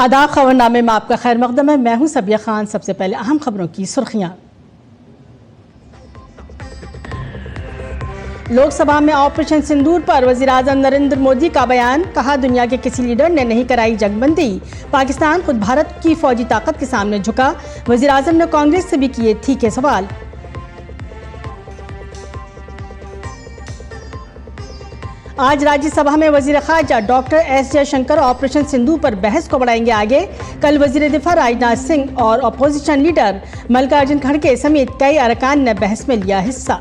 आदाब खबरनामे में आपका खैर मकदम है। मैं हूं सबिया खान। सबसे पहले अहम खबरों की सुर्खियां। लोकसभा में ऑपरेशन सिंदूर पर वज़ीर-ए-आज़म नरेंद्र मोदी का बयान। कहा, दुनिया के किसी लीडर ने नहीं कराई जंगबंदी। पाकिस्तान खुद भारत की फौजी ताकत के सामने झुका। वज़ीर-ए-आज़म ने कांग्रेस से भी किए तीखे सवाल। आज राज्यसभा में वजीर खारजा doctor S Jaishankar operation Sindoor पर बहस को बढ़ाएंगे आगे। कल वजीर दिफा राजनाथ सिंह और अपोजिशन लीडर मल्लिकार्जुन खड़गे समेत कई अरकान ने बहस में लिया हिस्सा।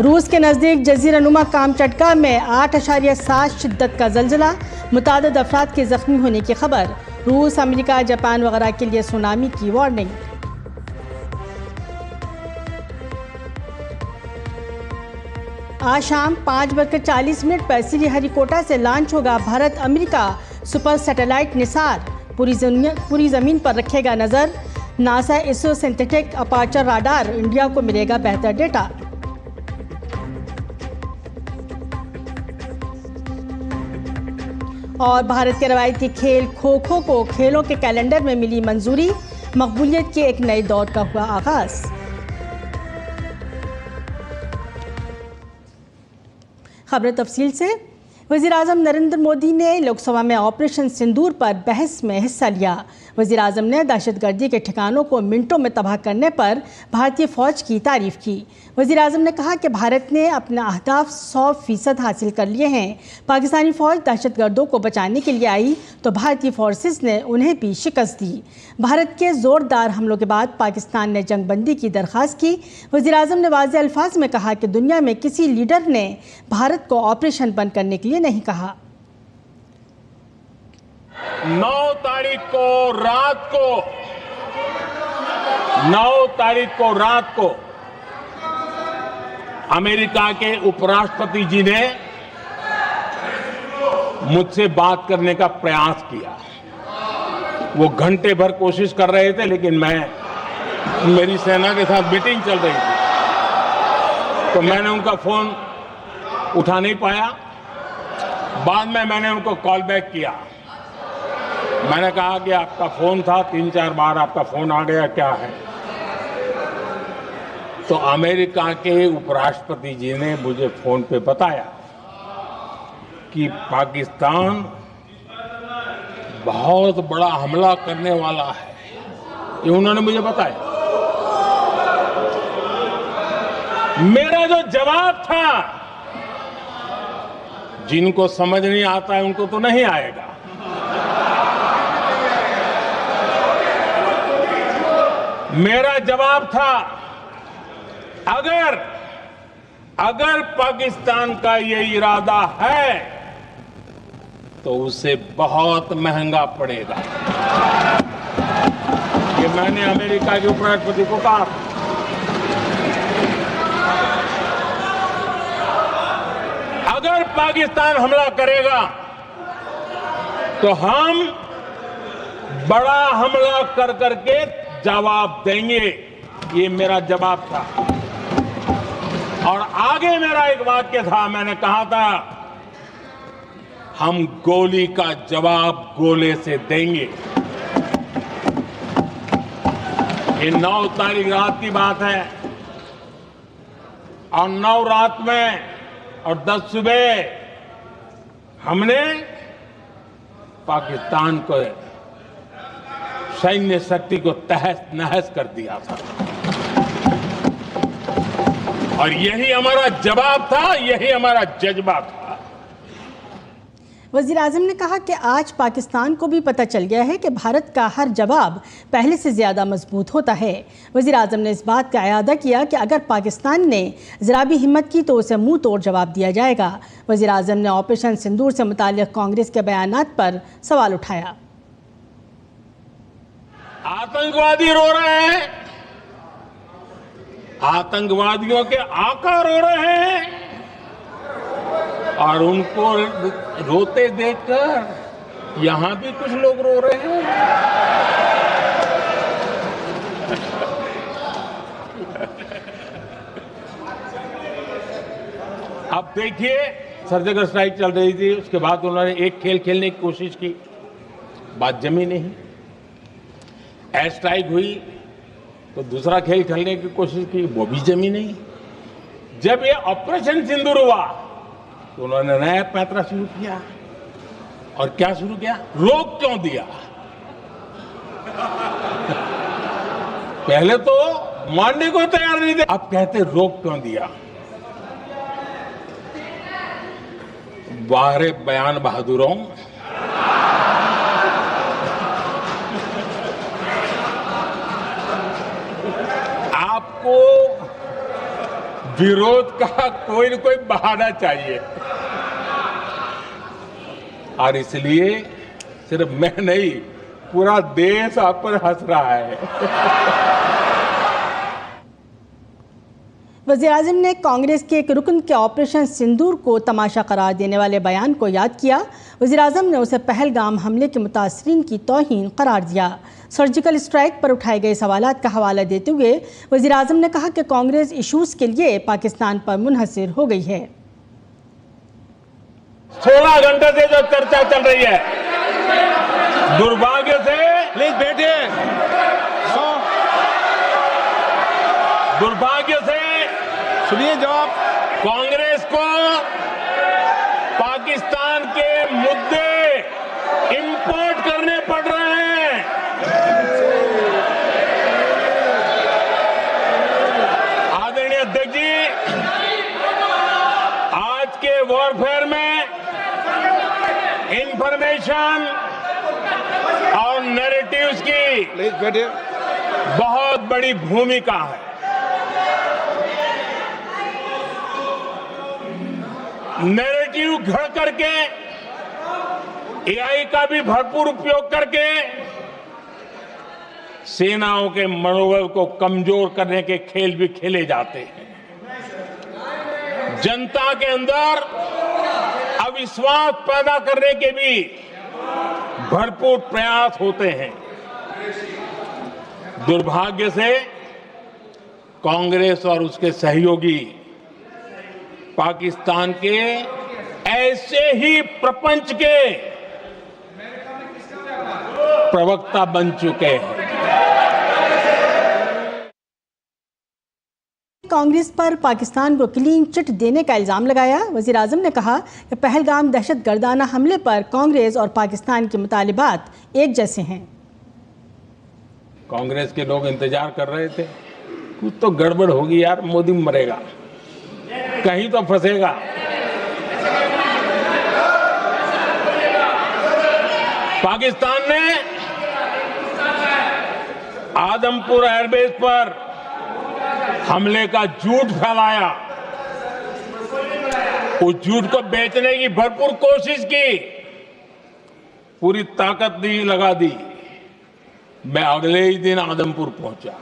रूस के नजदीक जजीरानुमा कामचटका में 8.7 शिद्दत का जल्जला। मुतादिद अफराद के जख्मी होने की खबर। रूस, अमेरिका, जापान वगैरह के लिए सुनामी की वार्निंग। आज शाम 5:40 पर श्रीहरिकोटा से लॉन्च होगा Bharat America super satellite Nisar. पूरी जमीन पर रखेगा नजर। NASA ISRO synthetic aperture radar. India को मिलेगा बेहतर डेटा। और भारत के रवायती खेल खो खो को खेलों के कैलेंडर में मिली मंजूरी। मकबूलियत के एक नए दौर का हुआ आगाज। खबरें तफसील से। वज़ीर-ए-आज़म नरेंद्र मोदी ने लोकसभा में ऑपरेशन सिंदूर पर बहस में हिस्सा लिया। वज़ीर-ए-आज़म ने दहशतगर्दी के ठिकानों को मिनटों में तबाह करने पर भारतीय फ़ौज की तारीफ़ की। वज़ीर-ए-आज़म ने कहा कि भारत ने अपना अहदाफ 100% हासिल कर लिए हैं। पाकिस्तानी फ़ौज दहशतगर्दों को बचाने के लिए आई तो भारतीय फोर्सेस ने उन्हें भी शिकस्त दी। भारत के ज़ोरदार हमलों के बाद पाकिस्तान ने जंगबंदी की दरख्वास्त की। वज़ीर-ए-आज़म ने वाज़े अल्फाज में कहा कि दुनिया में किसी लीडर ने भारत को ऑपरेशन बंद करने के लिए नहीं कहा। 9 तारीख को रात को अमेरिका के उपराष्ट्रपति जी ने मुझसे बात करने का प्रयास किया। वो घंटे भर कोशिश कर रहे थे, लेकिन मेरी सेना के साथ मीटिंग चल रही थी, तो मैंने उनका फोन उठा नहीं पाया। बाद में मैंने उनको कॉल बैक किया। मैंने कहा कि आपका फोन था, 3-4 बार आपका फोन आ गया, क्या है? तो अमेरिका के उपराष्ट्रपति जी ने मुझे फोन पे बताया कि पाकिस्तान बहुत बड़ा हमला करने वाला है। ये उन्होंने मुझे बताया। मेरा जो जवाब था, जिनको समझ नहीं आता है उनको तो नहीं आएगा। मेरा जवाब था, अगर पाकिस्तान का ये इरादा है तो उसे बहुत महंगा पड़ेगा। ये मैंने अमेरिका के उपराष्ट्रपति को कहा। अगर पाकिस्तान हमला करेगा तो हम बड़ा हमला कर करके जवाब देंगे। ये मेरा जवाब था। और आगे मेरा एक वाक्य था, मैंने कहा था, हम गोली का जवाब गोले से देंगे। ये 9 तारीख रात की बात है। और 9 रात में और 10 सुबह हमने पाकिस्तान को सैन्य शक्ति को तहस नहस कर दिया था। और यही हमारा जवाब था, यही हमारा जज्बा था। वज़ीर-ए-आज़म ने कहा कि आज पाकिस्तान को भी पता चल गया है कि भारत का हर जवाब पहले से ज़्यादा मजबूत होता है। वज़ीर-ए-आज़म ने इस बात का इआदा किया कि अगर पाकिस्तान ने ज़रा भी हिम्मत की तो उसे मुंह तोड़ जवाब दिया जाएगा। वज़ीर-ए-आज़म ने ऑपरेशन सिंदूर से मुताल्लिक़ कांग्रेस के बयानात पर सवाल उठाया। आतंकवादी रो रहे हैं, आतंकवादियों के आका रो रहे हैं, और उनको रोते देखकर यहां भी कुछ लोग रो रहे हैं। अब देखिए, सर्जिकल स्ट्राइक चल रही थी, उसके बाद उन्होंने एक खेल खेलने की कोशिश की, बात जमी नहीं। एयर स्ट्राइक हुई तो दूसरा खेल खेलने की कोशिश की, वो भी जमी नहीं। जब ये ऑपरेशन सिंदूर हुआ तो उन्होंने नया पैंतरा शुरू किया। और क्या शुरू किया? रोक क्यों दिया? पहले तो मानने को तैयार नहीं थे, अब कहते रोक क्यों दिया? वारे बयान बहादुरों, आपको विरोध का कोई न कोई बहाना चाहिए, और इसलिए सिर्फ मैं नहीं, पूरा देश आप पर हंस रहा है। वज़ीर-ए-आज़म ने कांग्रेस के एक रुकन के ऑपरेशन सिंदूर को तमाशा करार देने वाले बयान को याद किया। वज़ीर-ए-आज़म ने उसे पहलगाम हमले के मुतासरीन की तौहीन करार दिया। सर्जिकल स्ट्राइक पर उठाए गए सवालात का हवाला देते हुए वज़ीर-ए-आज़म ने कहा कि कांग्रेस इशूज़ के लिए पाकिस्तान पर मुनहसिर हो गई है। 16 घंटे से जो चर्चा चल रही है, दुर्भाग्य से, प्लीज बैठिए, दुर्भाग्य से सुनिए जवाब। कांग्रेस को पाकिस्तान के मुद्दे इंपोर्ट करने पड़ रहे हैं। आदरणीय अध्यक्ष जी, आज के वॉरफेयर में इंफॉर्मेशन और नैरेटिव्स की प्लीज बैठिए। बहुत बड़ी भूमिका है। नैरेटिव घड़ करके, एआई का भी भरपूर उपयोग करके सेनाओं के मनोबल को कमजोर करने के खेल भी खेले जाते हैं। जनता के अंदर अविश्वास पैदा करने के भी भरपूर प्रयास होते हैं। दुर्भाग्य से कांग्रेस और उसके सहयोगी पाकिस्तान के ऐसे ही प्रपंच के प्रवक्ता बन चुके हैं। कांग्रेस पर पाकिस्तान को क्लीन चिट देने का इल्जाम लगाया। वज़ीर-ए-आज़म ने कहा कि पहलगाम दहशतगर्दाना हमले पर कांग्रेस और पाकिस्तान के मुतालिबात एक जैसे हैं। कांग्रेस के लोग इंतजार कर रहे थे, कुछ तो गड़बड़ होगी यार, मोदी मरेगा, कहीं तो फंसेगा। पाकिस्तान ने आदमपुर एयरबेस पर हमले का झूठ फैलाया, उस झूठ को बेचने की भरपूर कोशिश की, पूरी ताकत दी, लगा दी। मैं अगले ही दिन आदमपुर पहुंचा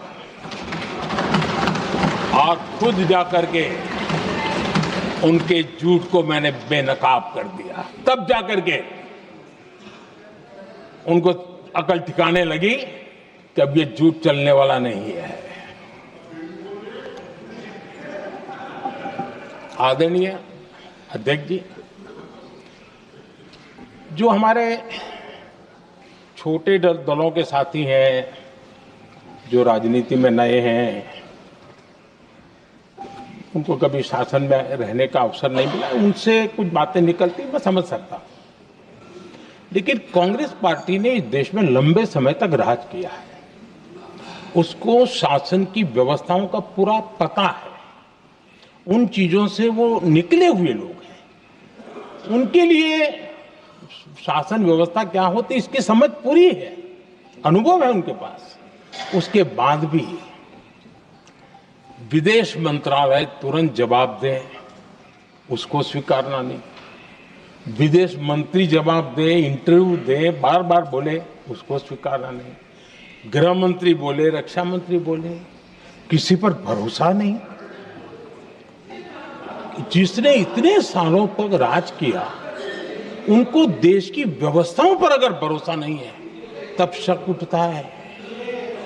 और खुद जाकर के उनके झूठ को मैंने बेनकाब कर दिया। तब जाकर के उनको अकल ठिकाने लगी कि अब ये झूठ चलने वाला नहीं है। आदरणीय अध्यक्ष जी, जो हमारे छोटे दलों के साथी हैं, जो राजनीति में नए हैं, उनको कभी शासन में रहने का अवसर नहीं मिला, उनसे कुछ बातें निकलती मैं समझ सकता। लेकिन कांग्रेस पार्टी ने इस देश में लंबे समय तक राज किया है, उसको शासन की व्यवस्थाओं का पूरा पता है, उन चीजों से वो निकले हुए लोग हैं, उनके लिए शासन व्यवस्था क्या होती इसकी समझ पूरी है, अनुभव है उनके पास। उसके बाद भी विदेश मंत्रालय तुरंत जवाब दे, उसको स्वीकारना नहीं। विदेश मंत्री जवाब दे, इंटरव्यू दे, बार बार बोले, उसको स्वीकारना नहीं। गृह मंत्री बोले, रक्षा मंत्री बोले, किसी पर भरोसा नहीं। जिसने इतने सालों तक राज किया, उनको देश की व्यवस्थाओं पर अगर भरोसा नहीं है, तब शक उठता है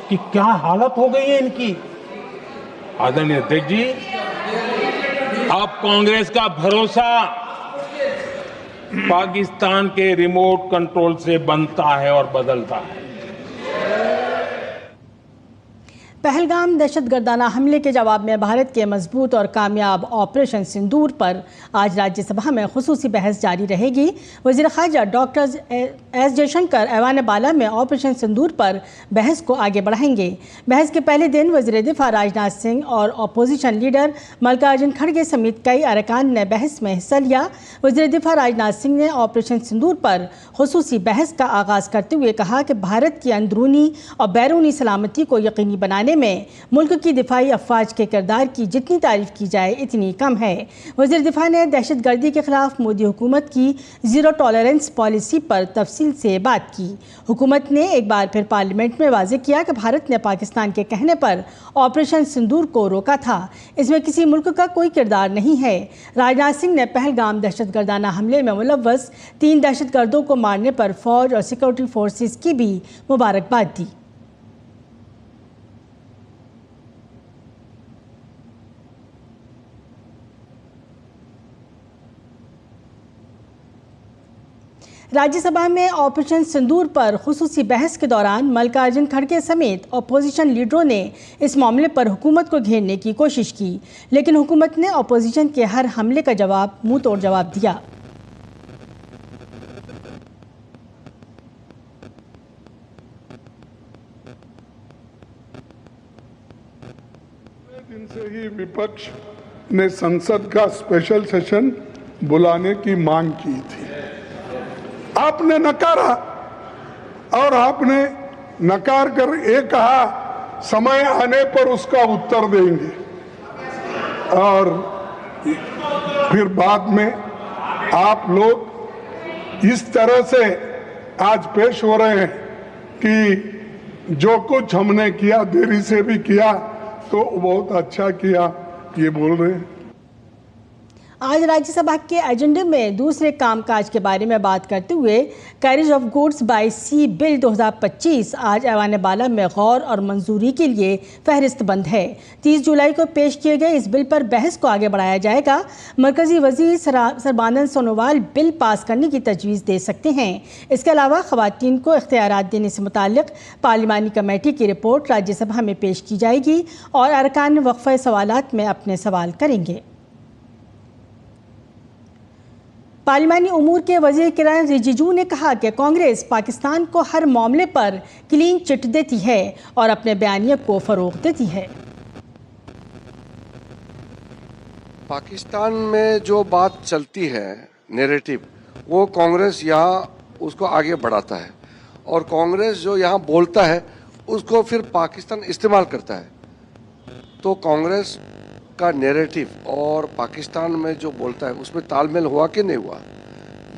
कि क्या हालत हो गई है इनकी। आदरणीय अध्यक्ष जी, अब कांग्रेस का भरोसा पाकिस्तान के रिमोट कंट्रोल से बनता है और बदलता है। पहलगाम दहशतगर्दाना हमले के जवाब में भारत के मजबूत और कामयाब ऑपरेशन सिंदूर पर आज राज्यसभा में खुसूसी बहस जारी रहेगी। वज़ीर ख़ारजा डॉक्टर एस जयशंकर ऐवान बाला में ऑपरेशन सिंदूर पर बहस को आगे बढ़ाएंगे। बहस के पहले दिन वज़ीर दिफा राजनाथ सिंह और अपोजिशन लीडर मल्लिकार्जुन खड़गे समेत कई अरकान ने बहस में हिस्सा लिया। वज़ीर दिफा राजनाथ सिंह ने ऑपरेशन सिंदूर पर खुसूसी बहस का आगाज़ करते हुए कहा कि भारत की अंदरूनी और बैरूनी सलामती को यकीनी बनाने में मुल्क की दिफाई अफवाज के किरदार की जितनी तारीफ की जाए इतनी कम है। वज़ीर दिफा ने दहशतगर्दी के खिलाफ मोदी हुकूमत की ज़ीरो टॉलरेंस पॉलिसी पर तफसील से बात की। हुकूमत ने एक बार फिर पार्लियामेंट में वाज़ेह किया कि भारत ने पाकिस्तान के कहने पर ऑपरेशन सिंदूर को रोका था। इसमें किसी मुल्क का कोई किरदार नहीं है। राजनाथ सिंह ने पहलगाम दहशतगर्दाना हमले में मुलव्वस 3 दहशतगर्दों को मारने पर फौज और सिक्योरिटी फोर्सेस की भी मुबारकबाद दी। राज्यसभा में ऑपरेशन सिंदूर पर खुसूसी बहस के दौरान मल्लिकार्जुन खड़गे समेत अपोजिशन लीडरों ने इस मामले पर हुकूमत को घेरने की कोशिश की, लेकिन हुकूमत ने अपोजिशन के हर हमले का जवाब मुंह तोड़ जवाब दिया। दिन से ही विपक्ष ने संसद का स्पेशल सेशन बुलाने की मांग की थी। आपने नकारा और आपने नकार कर ये कहा समय आने पर उसका उत्तर देंगे, और फिर बाद में आप लोग इस तरह से आज पेश हो रहे हैं कि जो कुछ हमने किया देरी से भी किया तो बहुत अच्छा किया, ये बोल रहे हैं। आज राज्यसभा के एजेंडे में दूसरे कामकाज के बारे में बात करते हुए carriage of goods by sea bill 2025 आज ऐवान बाला में गौर और मंजूरी के लिए फहरिस्त बंद है। 30 जुलाई को पेश किए गए इस बिल पर बहस को आगे बढ़ाया जाएगा। मरकजी वजीर सरबानंद सोनोवाल बिल पास करने की तजवीज़ दे सकते हैं। इसके अलावा ख़वातीन को इख्तियारात देने से मुताल्लिक़ पार्लिमानी कमेटी की रिपोर्ट राज्यसभा में पेश की जाएगी और अरकान वक्फ़े सवालात में अपने सवाल करेंगे। पार्लिमानी उमूर के वज़ीर किरण रिजिजू ने कहा कि कांग्रेस पाकिस्तान को हर मामले पर क्लीन चिट देती है और अपने बयानिए को फ़रोग़ देती है। पाकिस्तान में जो बात चलती है नैरेटिव, वो कांग्रेस यहाँ उसको आगे बढ़ाता है, और कांग्रेस जो यहाँ बोलता है उसको फिर पाकिस्तान इस्तेमाल करता है। तो कांग्रेस का नैरेटिव और पाकिस्तान में जो बोलता है उसमें तालमेल हुआ कि नहीं हुआ,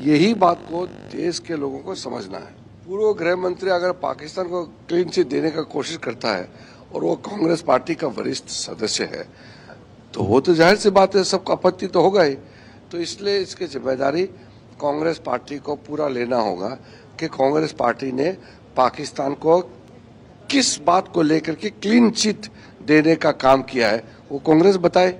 यही बात को देश के लोगों को समझना है। पूर्व गृह मंत्री अगर पाकिस्तान को क्लीन चिट देने का कोशिश करता है और वो कांग्रेस पार्टी का वरिष्ठ सदस्य है, तो वो तो जाहिर सी बात है, सबका आपत्ति तो होगा ही। तो इसलिए इसकी जिम्मेदारी कांग्रेस पार्टी को पूरा लेना होगा कि कांग्रेस पार्टी ने पाकिस्तान को किस बात को लेकर के क्लीन चिट देने का काम किया है, वो कांग्रेस बताए।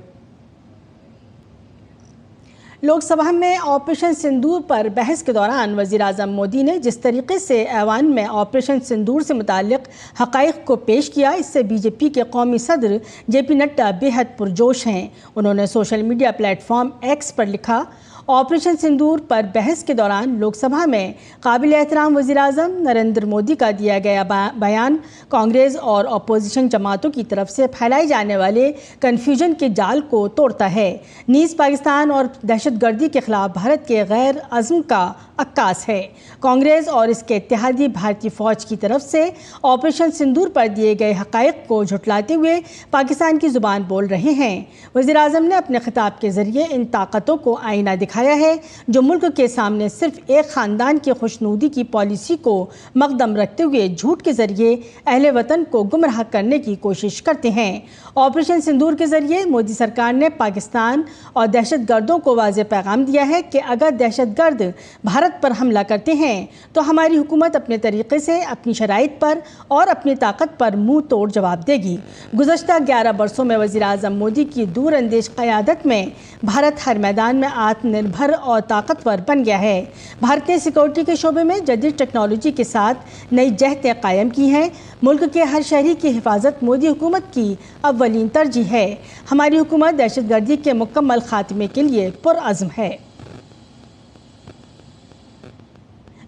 लोकसभा में ऑपरेशन सिंदूर पर बहस के दौरान वज़ीर आज़म मोदी ने जिस तरीके से ऐवान में ऑपरेशन सिंदूर से मुताल्लिक़ हक़ाइक़ को पेश किया, इससे बीजेपी के कौमी सदर जेपी नड्डा बेहद पुरजोश हैं। उन्होंने सोशल मीडिया प्लेटफॉर्म एक्स पर लिखा, ऑपरेशन सिंदूर पर बहस के दौरान लोकसभा में काबिल एहतराम वज़ीर आज़म नरेंद्र मोदी का दिया गया बयान कांग्रेस और अपोजिशन जमातों की तरफ से फैलाए जाने वाले कन्फ्यूजन के जाल को तोड़ता है। नीज़ पाकिस्तान और दहशतगर्दी के खिलाफ भारत के गैर अज़्म का अक्कास है। कांग्रेस और इसके इत्तेहादी भारतीय फ़ौज की तरफ से ऑपरेशन सिंदूर पर दिए गए हक़ाइक़ को झुटलाते हुए पाकिस्तान की ज़ुबान बोल रहे हैं। वज़ीर आज़म ने अपने खिताब के ज़रिए इन ताकतों को आईना दिखाया है जो मुल्क के सामने सिर्फ एक ख़ानदान की खुशनुदी की पॉलिसी को मकदम रखते हुए झूठ के ज़रिए अहले वतन को गुमराह करने की कोशिश करते हैं। ऑपरेशन सिंदूर के ज़रिए मोदी सरकार ने पाकिस्तान और दहशतगर्दों को वाज़ेह पैगाम दिया है कि अगर दहशतगर्द भारत भारत पर हमला करते हैं तो हमारी हुकूमत अपने तरीके से अपनी शराइत पर और अपनी ताकत पर मुंह तोड़ जवाब देगी। गुज़श्ता 11 बरसों में वज़ीर आज़म मोदी की दूरअंदेश क़यादत में भारत हर मैदान में आत्मनिर्भर और ताकतवर बन गया है। भारत ने सिक्योरिटी के शोबे में जदीद टेक्नोलॉजी के साथ नई जहतें कायम की हैं। मुल्क के हर शहरी की हिफाजत मोदी हुकूमत की अव्वलीन तरजीह है। हमारी हुकूमत दहशतगर्दी के मुकम्मल खात्मे के लिए पुरअज़्म है।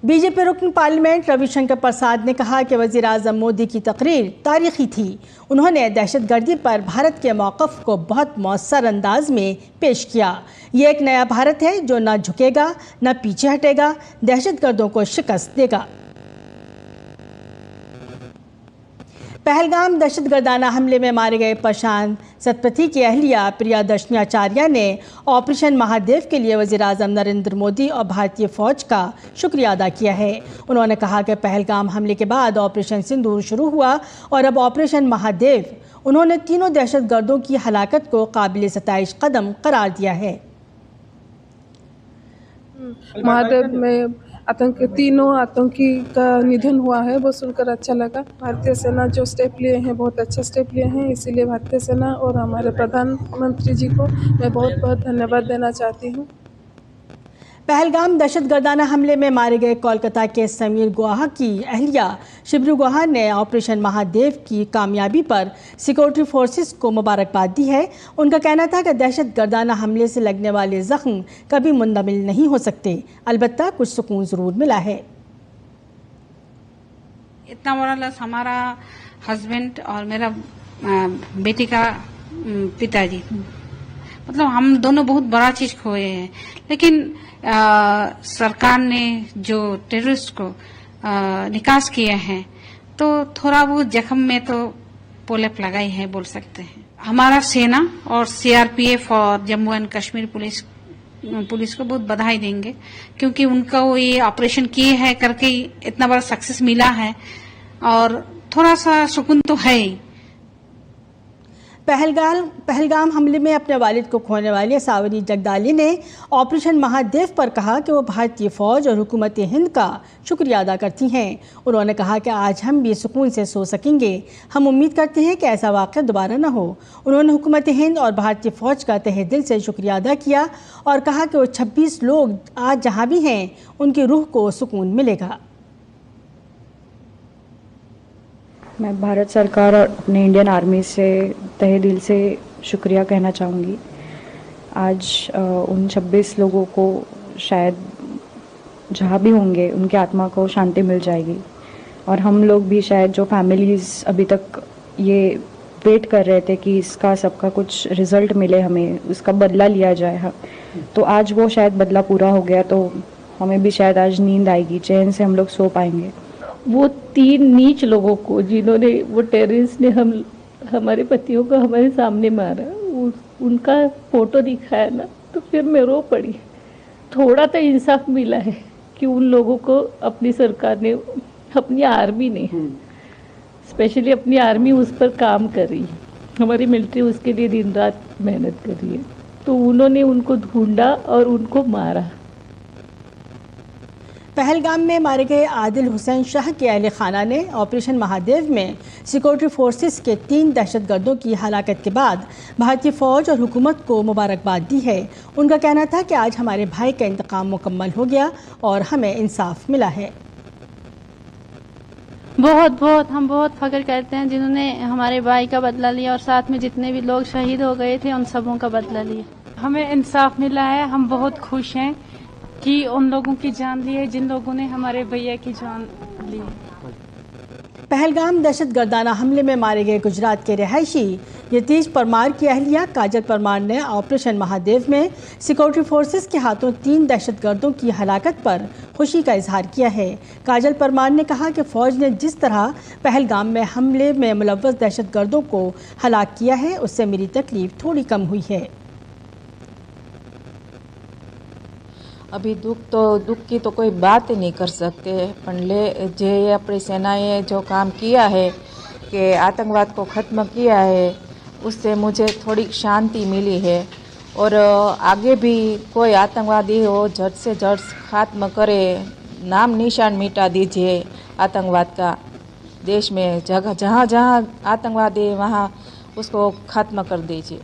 बीजेपी रुकन पार्लियामेंट रविशंकर प्रसाद ने कहा कि वज़ीर आज़म मोदी की तकरीर तारीखी थी। उन्होंने दहशतगर्दी पर भारत के मौक़िफ़ को बहुत मौसर अंदाज में पेश किया। ये एक नया भारत है जो न झुकेगा न पीछे हटेगा, दहशतगर्दों को शिकस्त देगा। पहलगाम दहशतगर्दाना हमले में मारे गए प्रशांत सतपथी की अहलिया प्रियदर्शनी आचार्य ने ऑपरेशन महादेव के लिए वज़ीर आज़म नरेंद्र मोदी और भारतीय फ़ौज का शुक्रिया अदा किया है। उन्होंने कहा कि पहलगाम हमले के बाद ऑपरेशन सिंदूर शुरू हुआ और अब ऑपरेशन महादेव उन्होंने तीनों दहशतगर्दों की हलाकत को काबिल सताइश कदम करार दिया है। महादेव में तीनों आतंकी का निधन हुआ है, वो सुनकर अच्छा लगा। भारतीय सेना जो स्टेप लिए हैं बहुत अच्छा स्टेप लिए हैं, इसीलिए भारतीय सेना और हमारे प्रधानमंत्री जी को मैं बहुत बहुत धन्यवाद देना चाहती हूँ। पहलगाम दहशतगर्दाना हमले में मारे गए कोलकाता के समीर गुहा की अहलिया शिब्रू गुहा ने ऑपरेशन महादेव की कामयाबी पर सिक्योरिटी फोर्सेस को मुबारकबाद दी है। उनका कहना था कि दहशतगर्दाना हमले से लगने वाले जख्म कभी मुंतमिल नहीं हो सकते, अलबत्ता कुछ सुकून ज़रूर मिला है। इतना बड़ा लॉस हमारा हस्बैंड और मेरा बेटी का पिताजी, मतलब हम दोनों बहुत बड़ा चीज खोए हैं। लेकिन सरकार ने जो टेररिस्ट को निकास किए हैं तो थोड़ा बहुत जख्म में तो पोलप लगाई है बोल सकते हैं। हमारा सेना और सीआरपीएफ और जम्मू एंड कश्मीर पुलिस को बहुत बधाई देंगे, क्योंकि उनका वो ये ऑपरेशन किए हैं करके इतना बड़ा सक्सेस मिला है और थोड़ा सा सुकून तो है ही। पहलगाम हमले में अपने वालिद को खोने वाले सावरी जगदाली ने ऑपरेशन महादेव पर कहा कि वो भारतीय फ़ौज और हुकूमत हिंद का शुक्रिया अदा करती हैं। उन्होंने कहा कि आज हम भी सुकून से सो सकेंगे। हम उम्मीद करते हैं कि ऐसा वाक़या दोबारा न हो। उन्होंने हुकूमत हिंद और भारतीय फ़ौज का तहे दिल से शुक्रिया अदा किया और कहा कि वो 26 लोग आज जहाँ भी हैं उनकी रूह को सुकून मिलेगा। मैं भारत सरकार और अपने इंडियन आर्मी से तहे दिल से शुक्रिया कहना चाहूँगी। आज उन 26 लोगों को शायद जहाँ भी होंगे उनकी आत्मा को शांति मिल जाएगी और हम लोग भी शायद जो फैमिलीज़ अभी तक ये वेट कर रहे थे कि इसका सबका कुछ रिज़ल्ट मिले, हमें उसका बदला लिया जाए, तो आज वो शायद बदला पूरा हो गया, तो हमें भी शायद आज नींद आएगी, चैन से हम लोग सो पाएंगे। वो 3 नीच लोगों को जिन्होंने वो टेररिस्ट ने हमारे पतियों को हमारे सामने मारा, उनका फोटो दिखाया ना तो फिर मैं रो पड़ी। थोड़ा तो इंसाफ मिला है कि उन लोगों को अपनी सरकार ने, अपनी आर्मी ने, स्पेशली अपनी आर्मी उस पर काम कर रही है, हमारी मिलिट्री उसके लिए दिन रात मेहनत कर रही है, तो उन्होंने उनको ढूंढा और उनको मारा। पहलगाम में मारे गए आदिल हुसैन शाह के अहले खाना ने ऑपरेशन महादेव में सिक्योरिटी फोर्सेस के 3 दहशतगर्दों की हलाकत के बाद भारतीय फ़ौज और हुकूमत को मुबारकबाद दी है। उनका कहना था कि आज हमारे भाई का इंतकाम मुकम्मल हो गया और हमें इंसाफ मिला है। हम बहुत फख्र करते हैं जिन्होंने हमारे भाई का बदला लिया और साथ में जितने भी लोग शहीद हो गए थे उन सबों का बदला लिया। हमें इंसाफ मिला है, हम बहुत खुश हैं कि उन लोगों की जान ली है जिन लोगों ने हमारे भैया की जान ली। पहलगाम दहशतगर्दाना हमले में मारे गए गुजरात के रिहायशी यतीश परमार की अहलिया काजल परमार ने ऑपरेशन महादेव में सिक्योरिटी फोर्सेस के हाथों 3 दहशतगर्दों की हलाकत पर खुशी का इजहार किया है। काजल परमार ने कहा कि फ़ौज ने जिस तरह पहलगाम में हमले में मुलव्वस दहशतगर्दों को हलाक किया है उससे मेरी तकलीफ थोड़ी कम हुई है। अभी दुख की तो कोई बात ही नहीं कर सकते, पर जे अपनी सेनाएं जो काम किया है कि आतंकवाद को ख़त्म किया है उससे मुझे थोड़ी शांति मिली है और आगे भी कोई आतंकवादी हो झट से झट खात्मा करे, नाम निशान मिटा दीजिए आतंकवाद का। देश में जगह जहाँ जहाँ आतंकवादी है वहाँ उसको खात्मा कर दीजिए।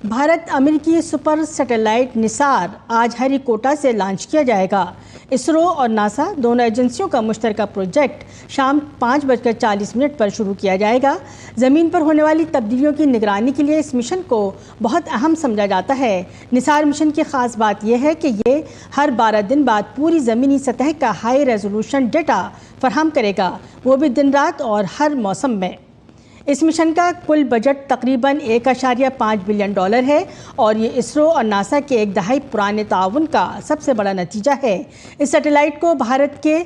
भारत अमेरिकी सुपर सैटेलाइट निसार आज हरिकोटा से लॉन्च किया जाएगा। इसरो और नासा दोनों एजेंसियों का मुश्तरका प्रोजेक्ट शाम 5:40 पर शुरू किया जाएगा। ज़मीन पर होने वाली तब्दीलियों की निगरानी के लिए इस मिशन को बहुत अहम समझा जाता है। निसार मिशन की ख़ास बात यह है कि ये हर 12 दिन बाद पूरी ज़मीनी सतह का हाई रेजोल्यूशन डेटा फराहम करेगा, वो भी दिन रात और हर मौसम में। इस मिशन का कुल बजट तकरीबन $1.5 बिलियन है और ये इसरो और नासा के एक दहाई पुराने ताउन का सबसे बड़ा नतीजा है। इस सैटेलाइट को भारत के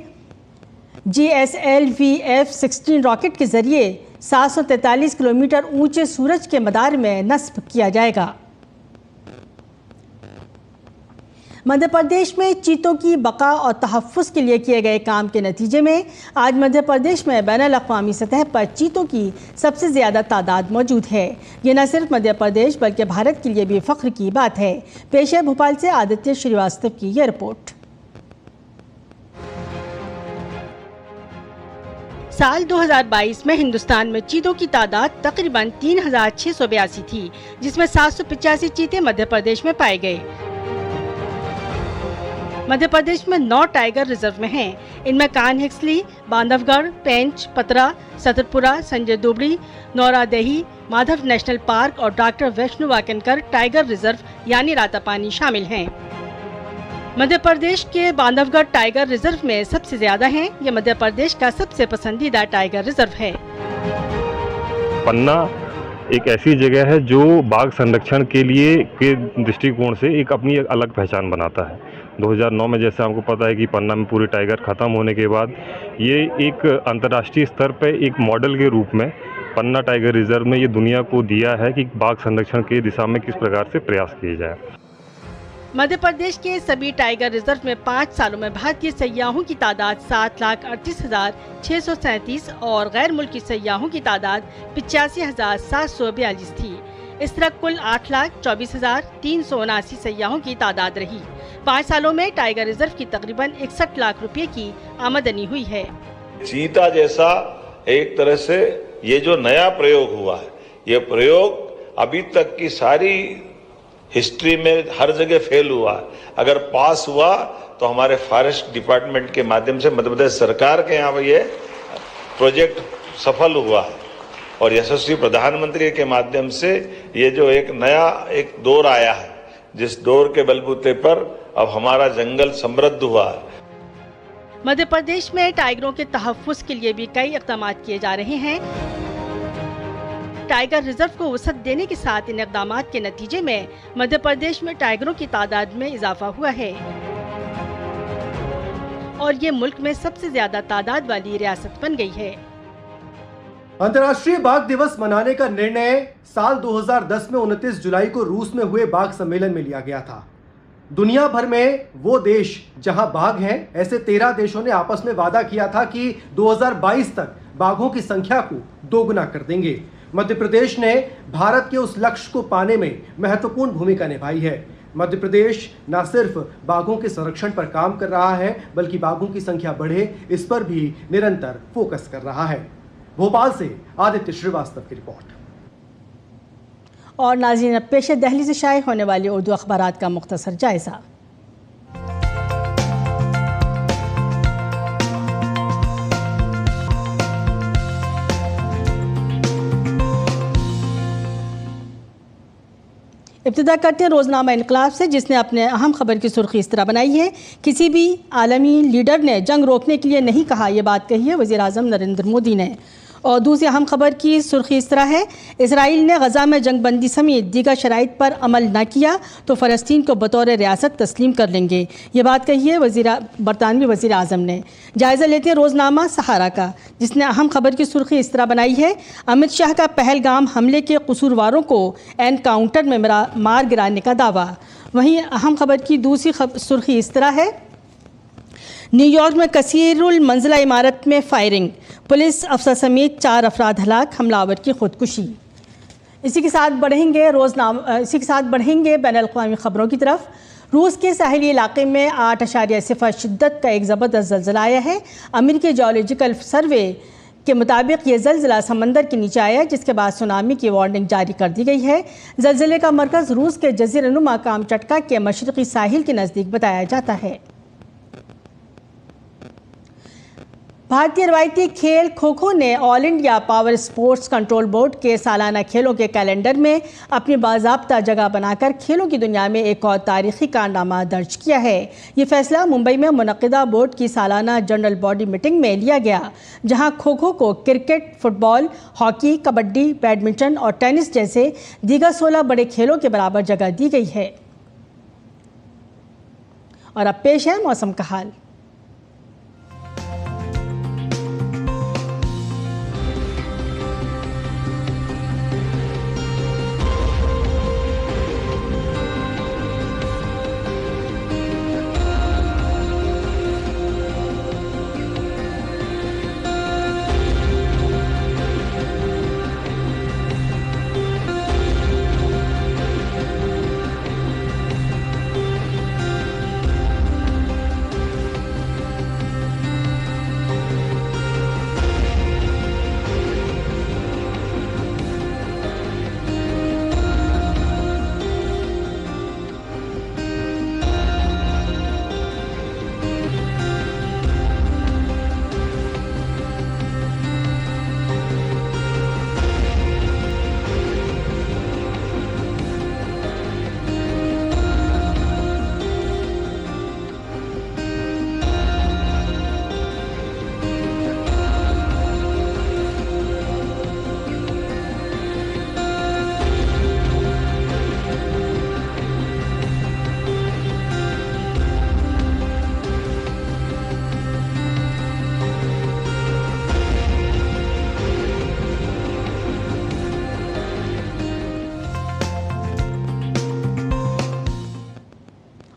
GSLV F-16 रॉकेट के ज़रिए 743 किलोमीटर ऊंचे सूरज के मदार में नस्ब किया जाएगा। मध्य प्रदेश में चीतों की बका और तहफ़्फ़ुज़ के लिए किए गए काम के नतीजे में आज मध्य प्रदेश में बैनुल-अक़वामी सतह पर चीतों की सबसे ज़्यादा तादाद मौजूद है। ये न सिर्फ मध्य प्रदेश बल्कि भारत के लिए भी फ़ख्र की बात है। पेश है भोपाल से आदित्य श्रीवास्तव की यह रिपोर्ट। साल 2022 में हिंदुस्तान में चीतों की तादाद तकरीबन 3682 थी, जिसमें 785 चीते मध्य प्रदेश में पाए गए। मध्य प्रदेश में 9 टाइगर रिजर्व में हैं। इनमें कान्ह-हिक्सली, बांधवगढ़, पेंच, पतरा, सतरपुरा, संजय दुबड़ी, नौरादेही, माधव नेशनल पार्क और डॉक्टर वैष्णु वाकनकर टाइगर रिजर्व यानी रातापानी शामिल हैं। मध्य प्रदेश के बांधवगढ़ टाइगर रिजर्व में सबसे ज्यादा हैं। ये मध्य प्रदेश का सबसे पसंदीदा टाइगर रिजर्व है। पन्ना एक ऐसी जगह है जो बाघ संरक्षण के लिए के दृष्टिकोण से एक अपनी अलग पहचान बनाता है। 2009 में जैसे आपको पता है कि पन्ना में पूरे टाइगर ख़त्म होने के बाद ये एक अंतर्राष्ट्रीय स्तर पर एक मॉडल के रूप में पन्ना टाइगर रिजर्व ने ये दुनिया को दिया है कि बाघ संरक्षण की दिशा में किस प्रकार से प्रयास किए जाए। मध्य प्रदेश के सभी टाइगर रिजर्व में 5 सालों में भारतीय सैयाहों की तादाद 7,38,637 और गैर मुल्की सैयाहों की तादाद 85,742 थी। इस तरह कुल 8,24,379 सैयाहों की तादाद रही। 5 सालों में टाइगर रिजर्व की तकरीबन 61 लाख रुपए की आमदनी हुई है। चीता जैसा एक तरह से ये जो नया प्रयोग हुआ है, ये प्रयोग अभी तक की सारी हिस्ट्री में हर जगह फेल हुआ है। अगर पास हुआ तो हमारे फॉरेस्ट डिपार्टमेंट के माध्यम से मध्य प्रदेश सरकार के यहाँ ये प्रोजेक्ट सफल हुआ है और यशस्वी प्रधानमंत्री के माध्यम से ये जो एक नया एक दौर आया है, जिस दौर के बलबूते पर अब हमारा जंगल समृद्ध हुआ है। मध्य प्रदेश में टाइगरों के तहफ़्फ़ुज़ के लिए भी कई इक़दाम किए जा रहे हैं। टाइगर रिजर्व को वसअत देने के साथ इन इक़दामात के नतीजे में मध्य प्रदेश में टाइगरों की तादाद में इजाफा हुआ है और ये मुल्क में सबसे ज्यादा तादाद वाली रियासत बन गई है। अंतर्राष्ट्रीय बाघ दिवस मनाने का निर्णय साल 2010 में 29 जुलाई को रूस में हुए बाघ सम्मेलन में लिया गया था। दुनिया भर में वो देश जहां बाघ हैं, ऐसे 13 देशों ने आपस में वादा किया था कि 2022 तक बाघों की संख्या को दोगुना कर देंगे। मध्य प्रदेश ने भारत के उस लक्ष्य को पाने में महत्वपूर्ण भूमिका निभाई है। मध्य प्रदेश न सिर्फ बाघों के संरक्षण पर काम कर रहा है, बल्कि बाघों की संख्या बढ़े इस पर भी निरंतर फोकस कर रहा है। भोपाल से आदित्य श्रीवास्तव की रिपोर्ट। और नाज़रीन, अब पेश है दिल्ली से शाये होने वाले उर्दू अखबारात का मुख्तसर जायजा। इब्तिदा करते हैं रोज़नामा इनकलाब से, जिसने अपने अहम खबर की सुर्खी इस तरह बनाई है। किसी भी आलमी लीडर ने जंग रोकने के लिए नहीं कहा, यह बात कही है वज़ीर आज़म नरेंद्र मोदी ने। और दूसरी अहम खबर की सुर्खी इस तरह है, इसराइल ने गज़ा में जंगबंदी समेत दीगर शराइत पर अमल न किया तो फ़लस्तीन को बतौर रियासत तस्लीम कर लेंगे, ये बात कही है बरतानवी वज़ीर आज़म ने। जायज़ा लेते हैं रोज़नामा सहारा का, जिसने अहम खबर की सुर्खी इस तरह बनाई है, अमित शाह का पहलगाम हमले के कसूरवारों को एनकाउंटर में मार गिराने का दावा। वहीं अहम खबर की दूसरी सुर्खी इस तरह है, न्यूयॉर्क में कसीरुल मंजिला इमारत में फायरिंग, पुलिस अफसर समेत 4 अफराद हलाक, हमलावर की खुदकुशी। इसी के साथ बढ़ेंगे बैनुल-अक़वामी खबरों की तरफ। रूस के साहिली इलाके में 8.0 शिद्दत का एक ज़बरदस्त ज़लज़ला आया है। अमेरिकी जियोलॉजिकल सर्वे के मुताबिक ये ज़लज़ला समंदर के नीचे आया, जिसके बाद सुनामी की वार्निंग जारी कर दी गई है। ज़लज़ले का मरकज़ रूस के जज़ीरानुमा कामचटका के मशरक़ी साहिल के नज़दीक बताया जाता है। भारतीय रवायती खेल खो खो ने all India power sports control board के सालाना खेलों के कैलेंडर में अपनी बाज़ाब्ता जगह बनाकर खेलों की दुनिया में एक और तारीखी कारनामा दर्ज किया है। ये फैसला मुंबई में मुनक़िदा बोर्ड की सालाना जनरल बॉडी मीटिंग में लिया गया, जहां खो खो को cricket, football, hockey, kabaddi, badminton और टेनिस जैसे दीगर 16 बड़े खेलों के बराबर जगह दी गई है। और अब पेश है मौसम का हाल।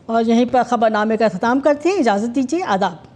और यहीं पर खबरनामे का ख़त्म करते हैं। इजाज़त दीजिए, आदाब।